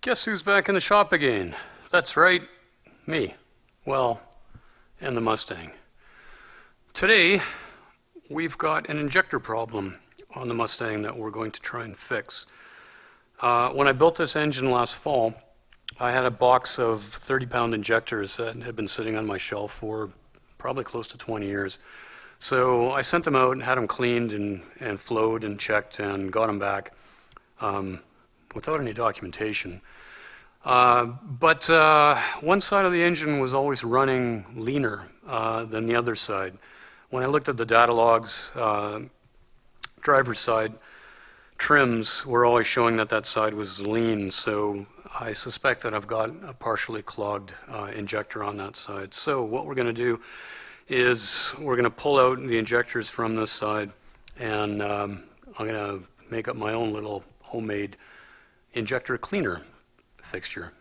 Guess who's back in the shop again? That's right, me. Well, and the Mustang. Today, we've got an injector problem on the Mustang that we're going to try and fix. When I built this engine last fall, I had a box of 30-pound injectors that had been sitting on my shelf for probably close to 20 years. So I sent them out and had them cleaned and flowed and checked and got them back without any documentation. But one side of the engine was always running leaner than the other side. When I looked at the data logs, driver's side trims were always showing that that side was lean, so I suspect that I've got a partially clogged injector on that side. So what we're going to do is we're going to pull out the injectors from this side, and I'm going to make up my own little homemade injector cleaner fixture.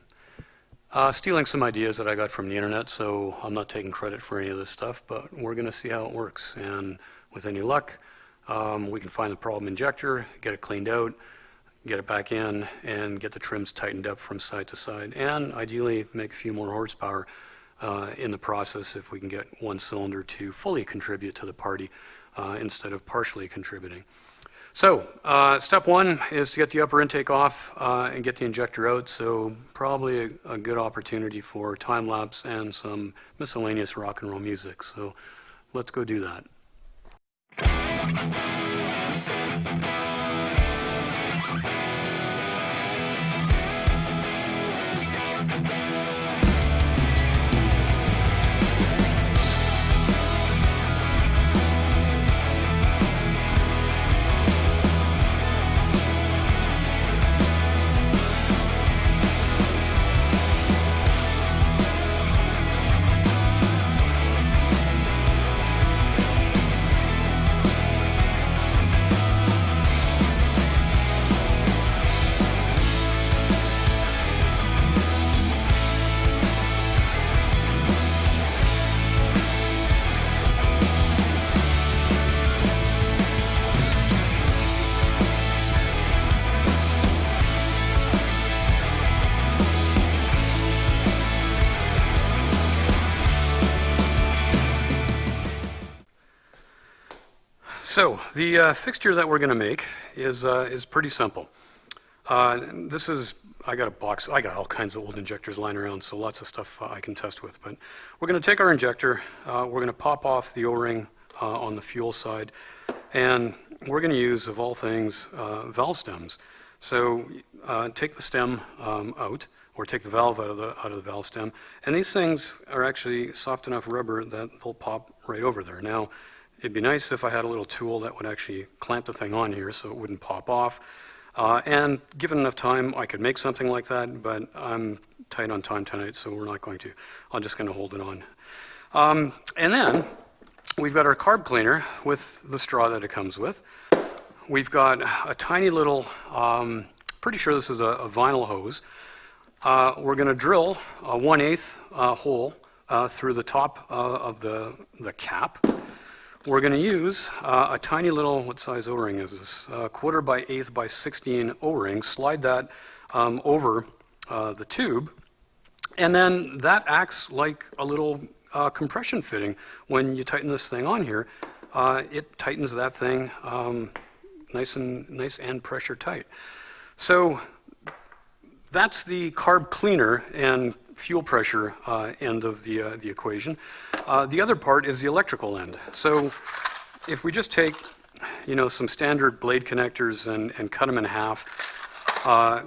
Stealing some ideas that I got from the internet, so I'm not taking credit for any of this stuff, but we're going to see how it works. And with any luck, we can find the problem injector, get it cleaned out, get it back in, and get the trims tightened up from side to side, and ideally make a few more horsepower in the process if we can get one cylinder to fully contribute to the party instead of partially contributing. So step one is to get the upper intake off and get the injector out, so probably a good opportunity for time lapse and some miscellaneous rock and roll music. So let's go do that. So the fixture that we're going to make is pretty simple. I got a box. I got all kinds of old injectors lying around, so lots of stuff I can test with. But we're going to take our injector. We're going to pop off the O-ring on the fuel side, and we're going to use, of all things, valve stems. So take the stem out, or take the valve out of the valve stem, and these things are actually soft enough rubber that they'll pop right over there. Now, it'd be nice if I had a little tool that would actually clamp the thing on here so it wouldn't pop off. And given enough time, I could make something like that, but I'm tight on time tonight, so we're not going to. I'm just going to hold it on. And then we've got our carb cleaner with the straw that it comes with. We've got a tiny little, pretty sure this is a vinyl hose. We're going to drill a 1/8 hole through the top of the cap. We're going to use a tiny little, what size O-ring is this? 1/4 by 1/8 by 16 O-ring. Slide that over the tube, and then that acts like a little compression fitting. When you tighten this thing on here, it tightens that thing nice and pressure tight. So that's the carb cleaner and fuel pressure end of the equation. The other part is the electrical end. So if we just take, some standard blade connectors and cut them in half,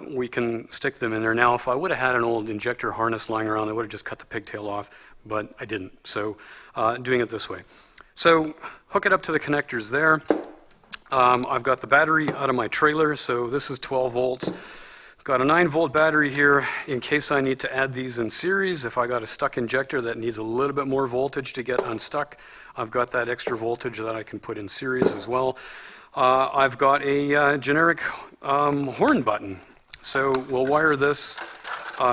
we can stick them in there. Now, if I would have had an old injector harness lying around, I would have just cut the pigtail off, but I didn't. So doing it this way. So hook it up to the connectors there. I've got the battery out of my trailer, so this is 12 volts. Got a 9-volt battery here in case I need to add these in series. If I got a stuck injector that needs a little bit more voltage to get unstuck, I've got that extra voltage that I can put in series as well. I've got a generic horn button. So we'll wire this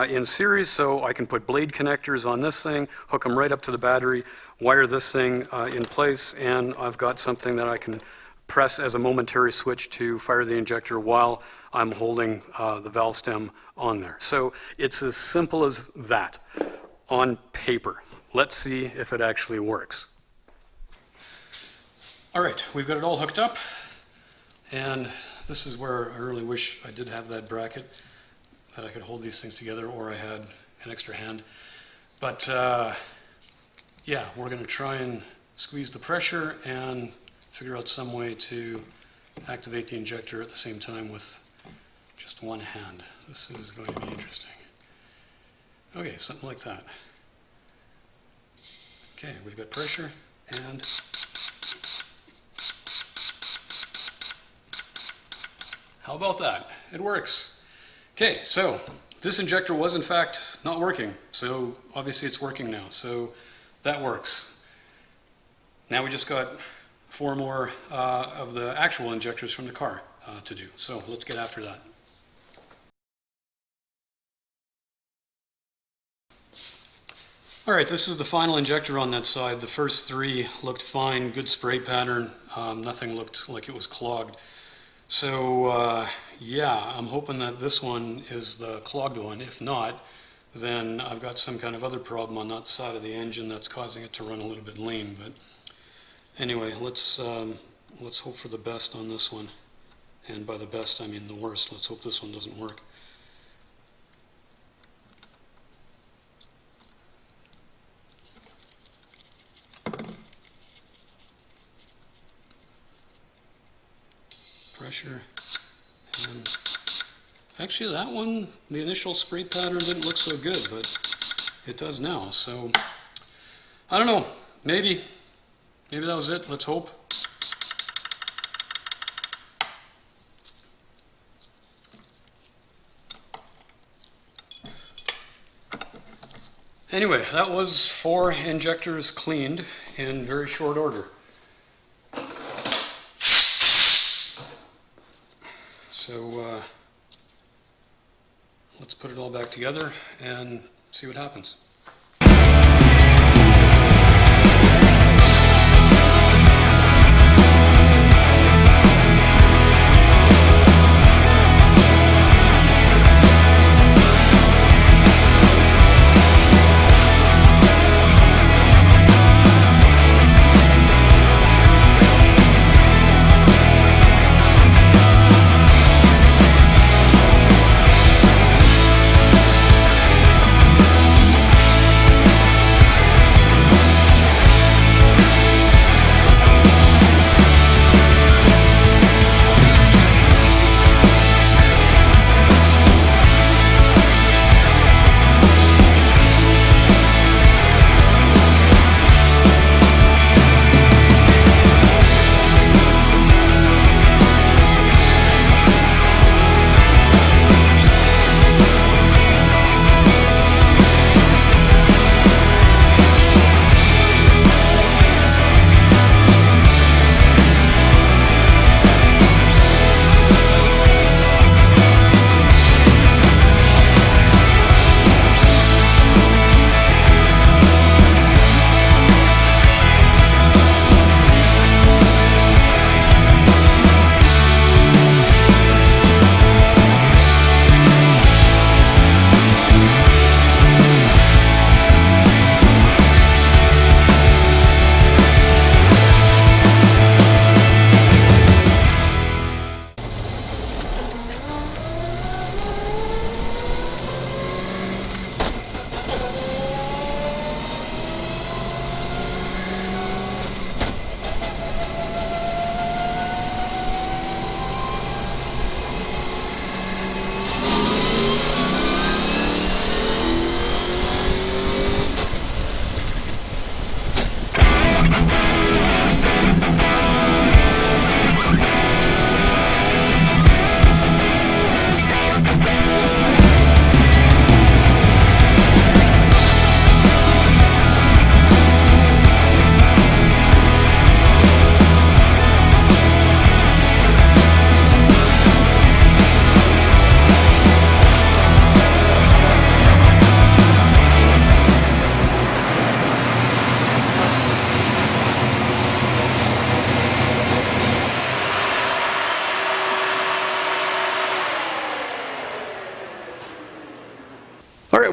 in series so I can put blade connectors on this thing, hook them right up to the battery, wire this thing in place, and I've got something that I can press as a momentary switch to fire the injector while I'm holding the valve stem on there. So it's as simple as that on paper. Let's see if it actually works. All right, we've got it all hooked up, and this is where I really wish I did have that bracket, that I could hold these things together, or I had an extra hand. But yeah, we're going to try and squeeze the pressure and figure out some way to activate the injector at the same time with just one hand. This is going to be interesting. Okay, something like that. Okay, we've got pressure, and how about that? It works. Okay, so this injector was in fact not working, so obviously it's working now, so that works. Now we just got 4 more of the actual injectors from the car to do, so let's get after that. All right, this is the final injector on that side. The first 3 looked fine, good spray pattern, nothing looked like it was clogged. So yeah, I'm hoping that this one is the clogged one. If not, then I've got some kind of other problem on that side of the engine that's causing it to run a little bit lean. But anyway, let's hope for the best on this one. And by the best, I mean the worst. Let's hope this one doesn't work. Pressure, and actually that one, the initial spray pattern didn't look so good, but it does now, so I don't know, maybe that was it. Let's hope. Anyway, that was 4 injectors cleaned in very short order. So let's put it all back together and see what happens.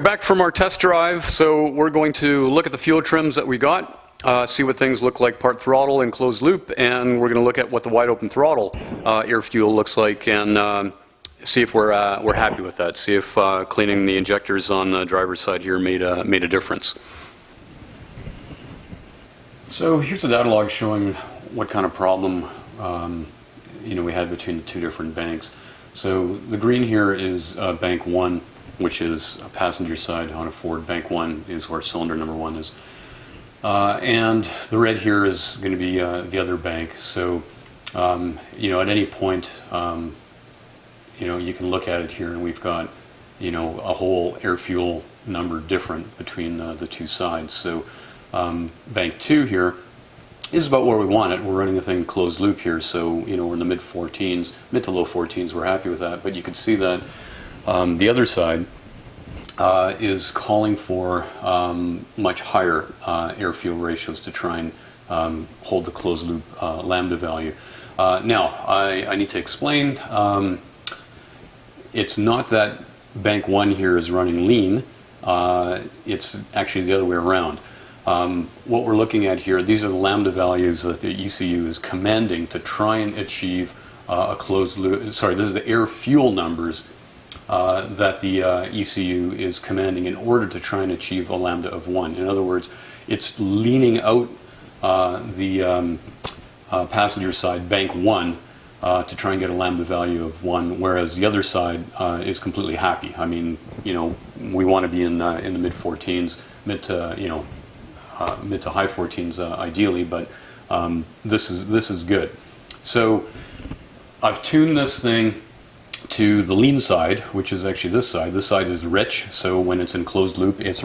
back from our test drive, so we're going to look at the fuel trims that we got, see what things look like part throttle and closed loop, and we're going to look at what the wide open throttle air fuel looks like, and see if we're happy with that. See if cleaning the injectors on the driver's side here made a difference. So here's the data log showing what kind of problem we had between the two different banks. So the green here is bank 1, which is a passenger side on a Ford. Bank 1 is where cylinder number 1 is. And the red here is going to be the other bank. So, at any point, you can look at it here, and we've got, a whole air fuel number different between the two sides. So, bank 2 here is about where we want it. We're running the thing closed loop here, so, we're in the mid to low 14s. We're happy with that. But you can see that the other side is calling for much higher air-fuel ratios to try and hold the closed loop lambda value. Now, I need to explain, it's not that bank 1 here is running lean, it's actually the other way around. What we're looking at here, these are the lambda values that the ECU is commanding to try and achieve a closed loop. Sorry, this is the air-fuel numbers that the ECU is commanding in order to try and achieve a lambda of 1. In other words, it's leaning out the passenger side, bank 1, to try and get a lambda value of 1, whereas the other side is completely happy. I mean, we want to be in the mid 14s, mid to high 14s ideally, but this is good. So I've tuned this thing to the lean side, which is actually this side. This side is rich, so when it's in closed loop, it's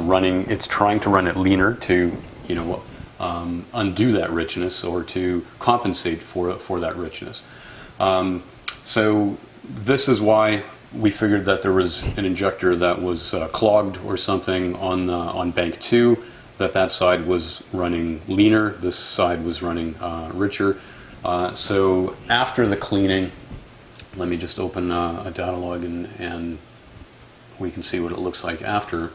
trying to run it leaner to, undo that richness or to compensate for that richness. So this is why we figured that there was an injector that was clogged or something on bank 2, that side was running leaner, this side was running richer. So after the cleaning, let me just open a data log and we can see what it looks like after.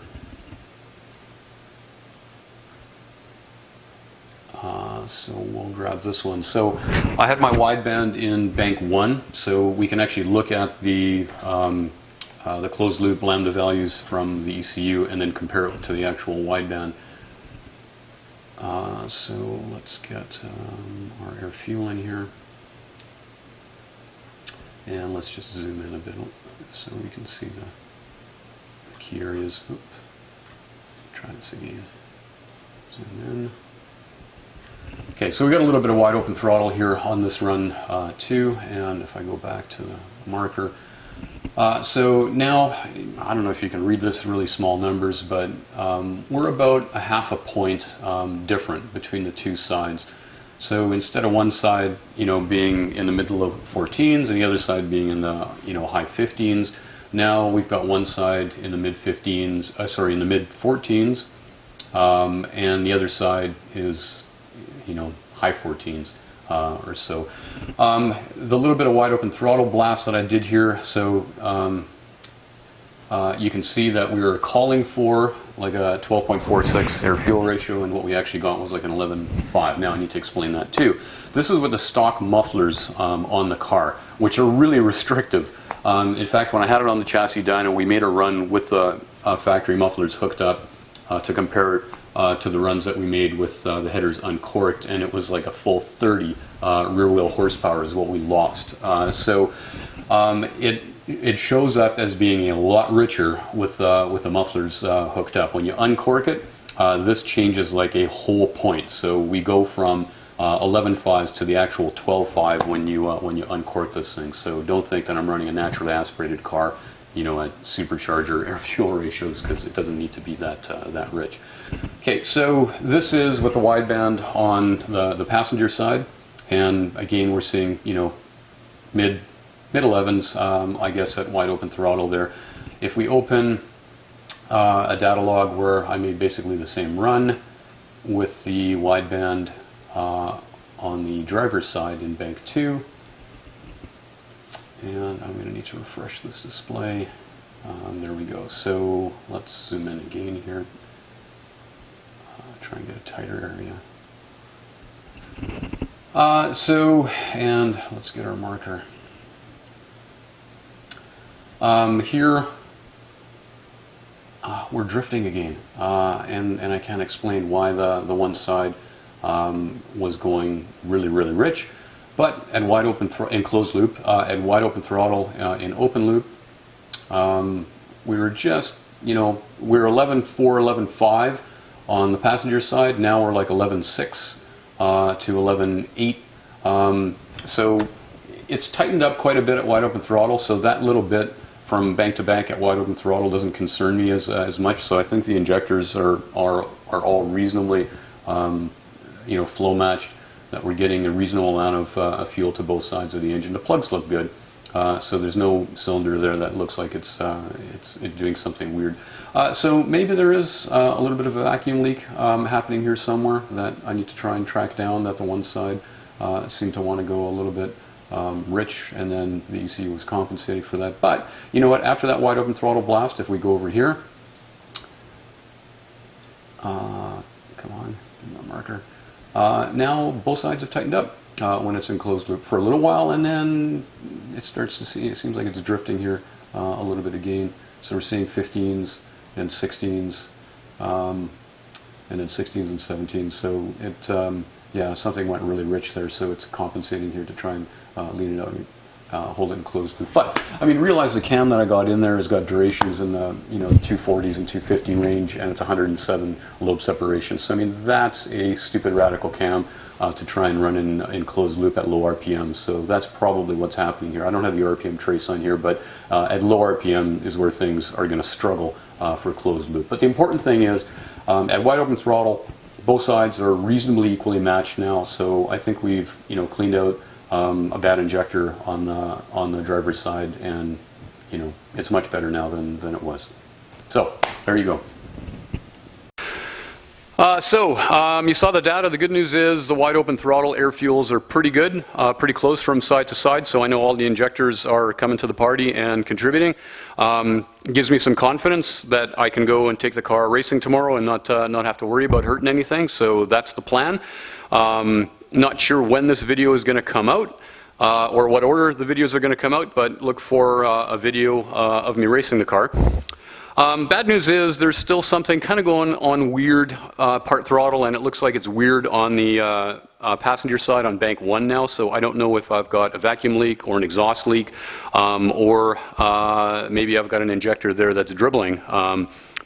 So we'll grab this one. So I had my wideband in bank 1, so we can actually look at the closed loop lambda values from the ECU and then compare it to the actual wideband. So let's get our air fuel in here. And let's just zoom in a bit so we can see the key areas. Oops. Try this again. Zoom in. Okay, so we got a little bit of wide open throttle here on this run too, and if I go back to the marker. So now, I don't know if you can read this really small numbers, but we're about a half a point different between the two sides. So instead of one side, being in the mid to low 14s and the other side being in the, high 15s, now we've got one side in the mid 15s, in the mid 14s, and the other side is, high 14s or so. The little bit of wide open throttle blast that I did here, so you can see that we were calling for like a 12.46 air fuel ratio, and what we actually got was like an 11.5. Now I need to explain that too. This is with the stock mufflers on the car, which are really restrictive. In fact, when I had it on the chassis dyno, we made a run with the factory mufflers hooked up to compare it to the runs that we made with the headers uncorked, and it was like a full 30 rear wheel horsepower is what we lost. So it shows up as being a lot richer with the mufflers hooked up. When you uncork it, this changes like a whole point. So we go from 11.5s to the actual 12.5 when you uncork this thing. So don't think that I'm running a naturally aspirated car, at supercharger air fuel ratios, because it doesn't need to be that rich. Okay, so this is with the wideband on the passenger side, and again we're seeing mid 11s, I guess, at wide open throttle there. If we open a data log where I made basically the same run with the wideband on the driver's side in bank 2, and I'm going to need to refresh this display. There we go. So let's zoom in again here. Try and get a tighter area. And let's get our marker. Here we're drifting again, and I can't explain why the one side was going really rich, but at wide open in closed loop, at wide open throttle in open loop, we were just, we're 11.4, 11.5 on the passenger side. Now we're like 11.6 to 11.8. So it's tightened up quite a bit at wide open throttle. So that little bit from bank to bank at wide open throttle doesn't concern me as much. So I think the injectors are all reasonably, flow matched. That we're getting a reasonable amount of fuel to both sides of the engine. The plugs look good. So there's no cylinder there that looks like it's doing something weird. So maybe there is a little bit of a vacuum leak happening here somewhere that I need to try and track down, that the one side seemed to want to go a little bit rich, and then the ECU was compensating for that. But you know what, after that wide open throttle blast, if we go over here, come on, give me a marker. Now both sides have tightened up when it's in closed loop for a little while, and then it starts to see, it seems like it's drifting here a little bit again. So we're seeing 15s and 16s, and then 16s and 17s. So it, yeah, something went really rich there, so it's compensating here to try and lean it out and hold it in closed loop. But I mean, realize the cam that I got in there has got durations in the 240s and 250 range, and it's 107 lobe separation. So I mean, that's a stupid radical cam to try and run in closed loop at low RPM. So that's probably what's happening here. I don't have the RPM trace on here, but at low RPM is where things are going to struggle for closed loop. But the important thing is, at wide open throttle, both sides are reasonably equally matched now. So I think we've cleaned out a bad injector on the driver's side, and it's much better now than it was. So there you go. You saw the data. The good news is the wide open throttle air fuels are pretty good, pretty close from side to side. So I know all the injectors are coming to the party and contributing. It gives me some confidence that I can go and take the car racing tomorrow and not have to worry about hurting anything. So that's the plan. Not sure when this video is going to come out, or what order the videos are going to come out, but look for a video of me racing the car. Bad news is there's still something kind of going on weird part throttle, and it looks like it's weird on the passenger side on bank 1 now, so I don't know if I've got a vacuum leak or an exhaust leak, or maybe I've got an injector there that's dribbling,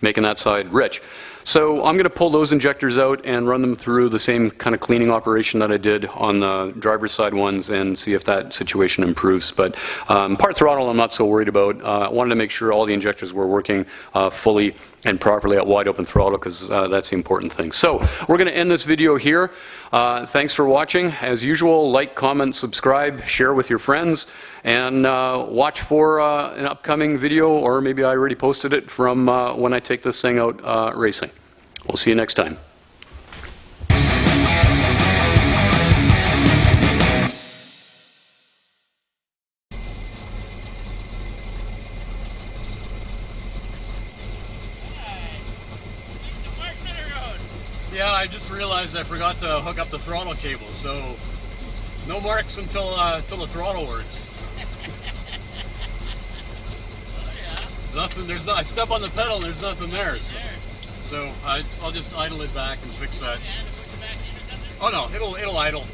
making that side rich. So I'm going to pull those injectors out and run them through the same kind of cleaning operation that I did on the driver's side ones and see if that situation improves. But part throttle I'm not so worried about. I wanted to make sure all the injectors were working fully and properly at wide open throttle, because that's the important thing. So we're going to end this video here. Thanks for watching. As usual, like, comment, subscribe, share with your friends, and watch for an upcoming video, or maybe I already posted it, from when I take this thing out racing. We'll see you next time. Yeah, I just realized I forgot to hook up the throttle cable, so no marks until the throttle works. Oh yeah. There's nothing. I step on the pedal and there's nothing there. So I'll just idle it back and fix that. Oh no, it'll idle.